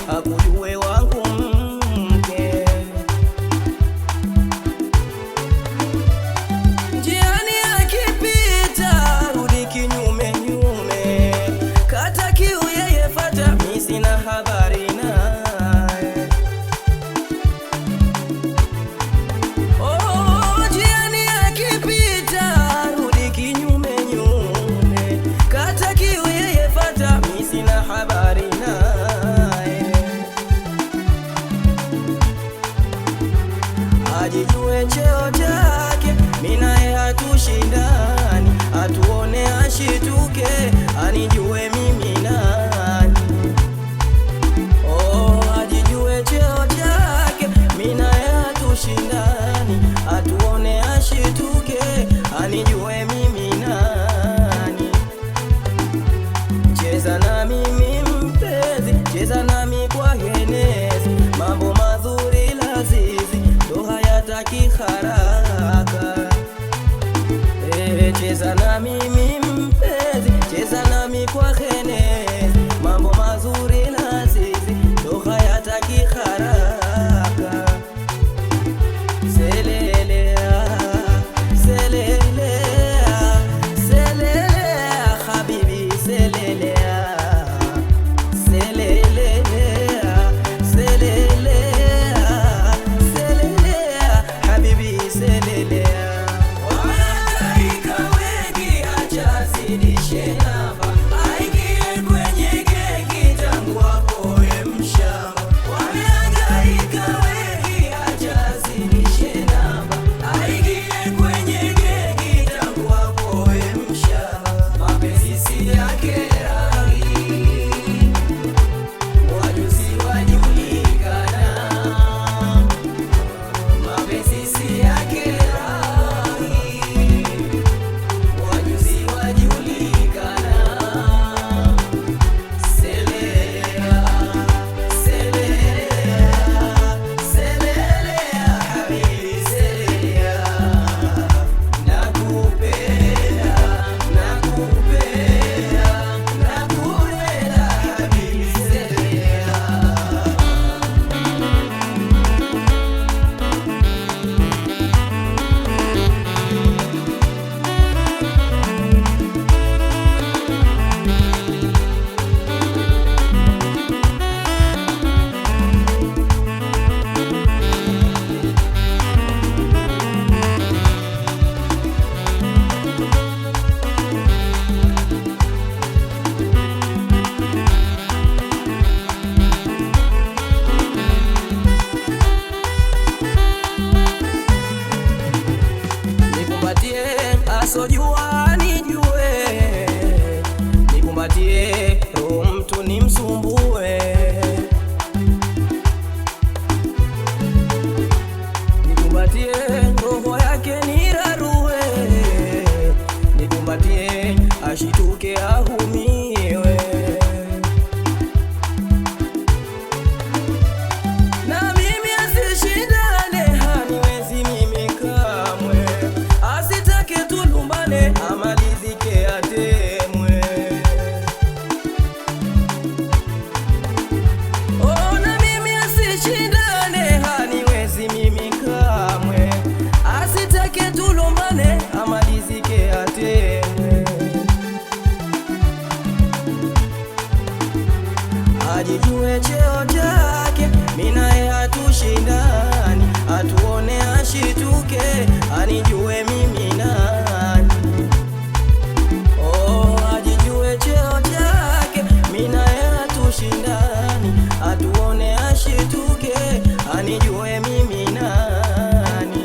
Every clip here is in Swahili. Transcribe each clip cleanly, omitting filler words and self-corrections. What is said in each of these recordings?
akujue wangu mke. Njiani akipita rudi kinyume nyume, kata kiu yeye fata, mi sina habari naye. Oh, njiani akipita rudi kinyume nyume, kata kiu yeye fata, mi sina habari naye. Ajijue cheo chake, mi naye hatushindani, atuone ashituke, anijue mimi nani. Oh, ajijue cheo chake, mi naye hatushindani, atuone ashituke, anijue mimi nani. Cheza na mimi mpenzi, cheza nami kwa henezi, mambo mazuri lazizi, ndo hayataki haraka. Cheza na mimi mpenzi, cheza nami kwa henezi, mambo mazuri lazizi, ndo hayataki haraka. Selelea, selelea, selelea, habibi selelea, selelea, selelea, selelea, habibi selelea. Wamehangaika wengi, acha zidishe namba, aingie kwenye gengi tangu apoe mshamba. Wamehangaika wengi, acha zidishe namba, aingie kwenye gengi tangu apoe mshamba. Mapenzi si yake rangi, wajuzi wajulikana. Mapenzi si yake rangi, wajuzi wajulikana. Selelea, selelea, selelea, habibi selelea. Nakupenda, nakupenda, nakupenda, habibi selelea. Nikumbatie asojua nijue, nikumbatie roho mtu nimsumbue, nikumbatie roho yake nirarue, nikumbatie ashituke ahumiwe. Na mimi asishindane, haniwezi mimi kamwe, asitake tulumbane, amalizike atemwe. Oh, na mimi asishindane, haniwezi mimi kamwe, asitake tulumbane, amalizike atemwe. Ajijue cheo chake, mi naye hatushindani, atuone ashituke, anijue mimi nani. Oh, ajijue cheo chake, mi naye hatushindani, atuone ashituke, anijue mimi nani.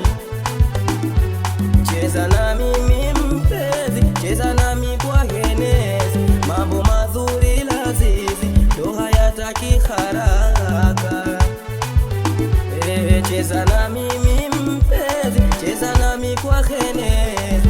Cheza na mimi mpenzi, cheza nami kwa henezi, mambo mazuri lazizi, ndo hayataki haraka. Cheza na mimi mpenzi, cheza nami kwa henezi,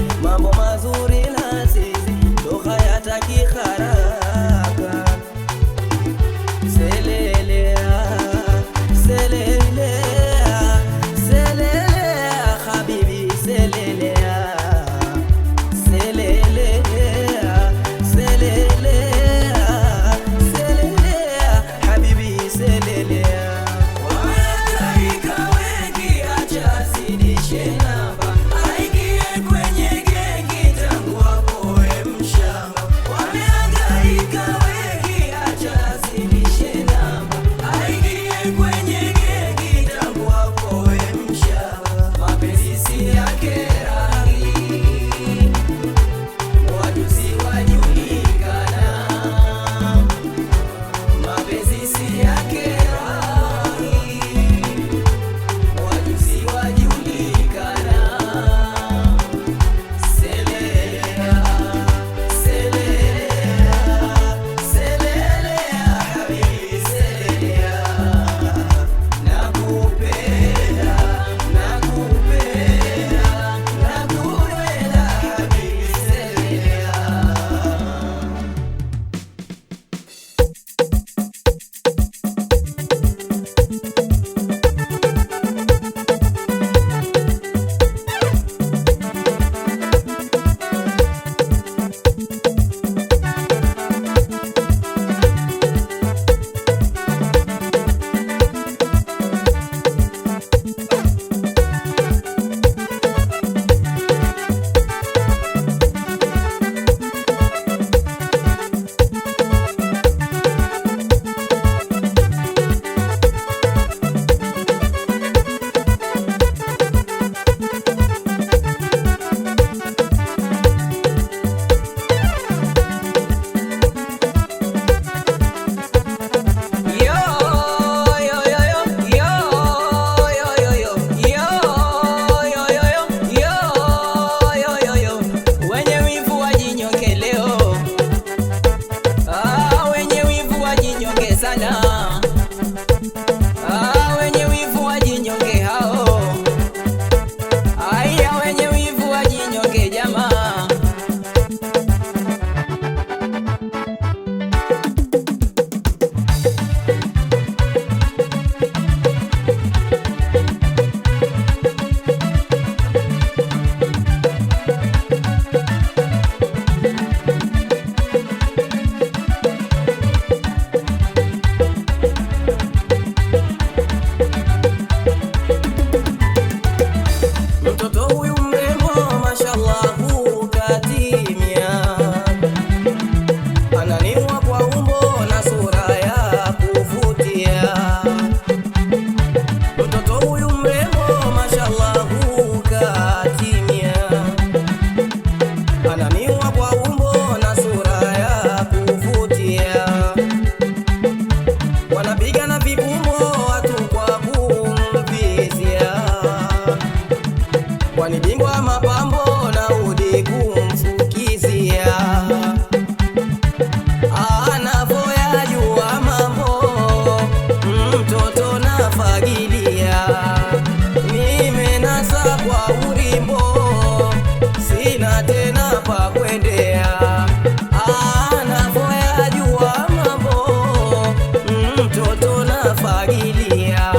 fagilia,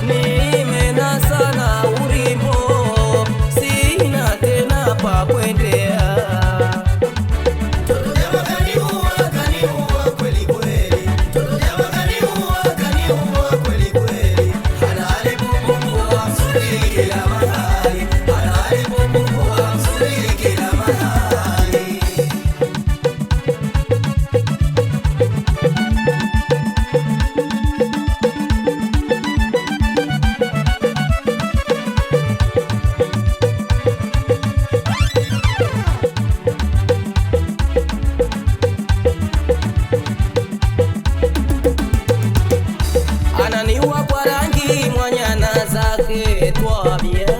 nimenasa na urimbo, sina tena pa kwendea. Ananiua kwa rangi mwanyana zake twabia,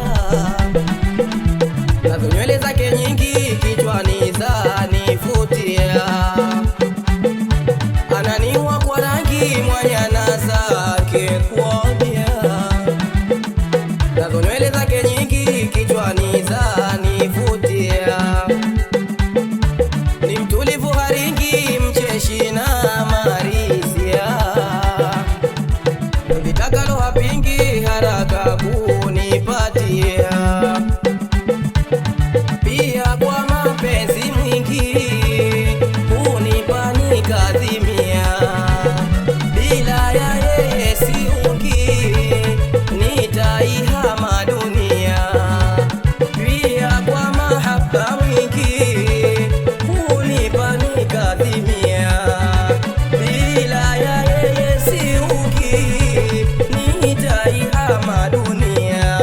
nazo nywele zake nyingi kichwani zanifutia. Ananiua kwa rangi mwanyana zake twabia, nazo nywele zake nyingi kichwani zanifutia. Ni mtulivu haringi mcheshi na marisia, vitakalo hapingi haraka kunipatia. Pia kwa mapenzi mwingi kunipa nikazimia, bila ya yeye siungi nitaihama dunia. Pia kwa mahaba mwingi kunipa nikazimia, bila ya yeye siungi nitaihama dunia.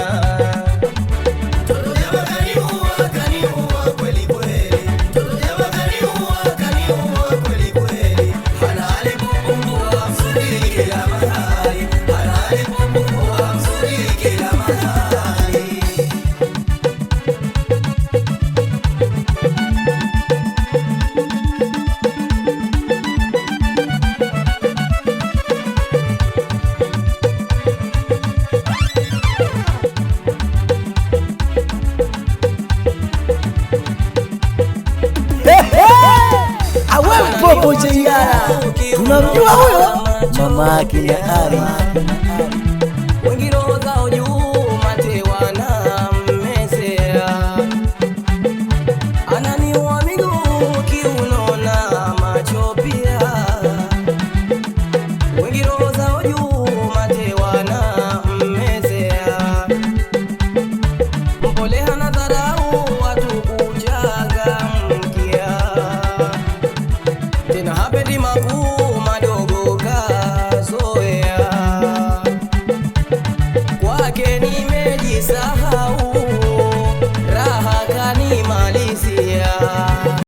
Popo Jeiara tunamjua huyo, mama yake ya Ari.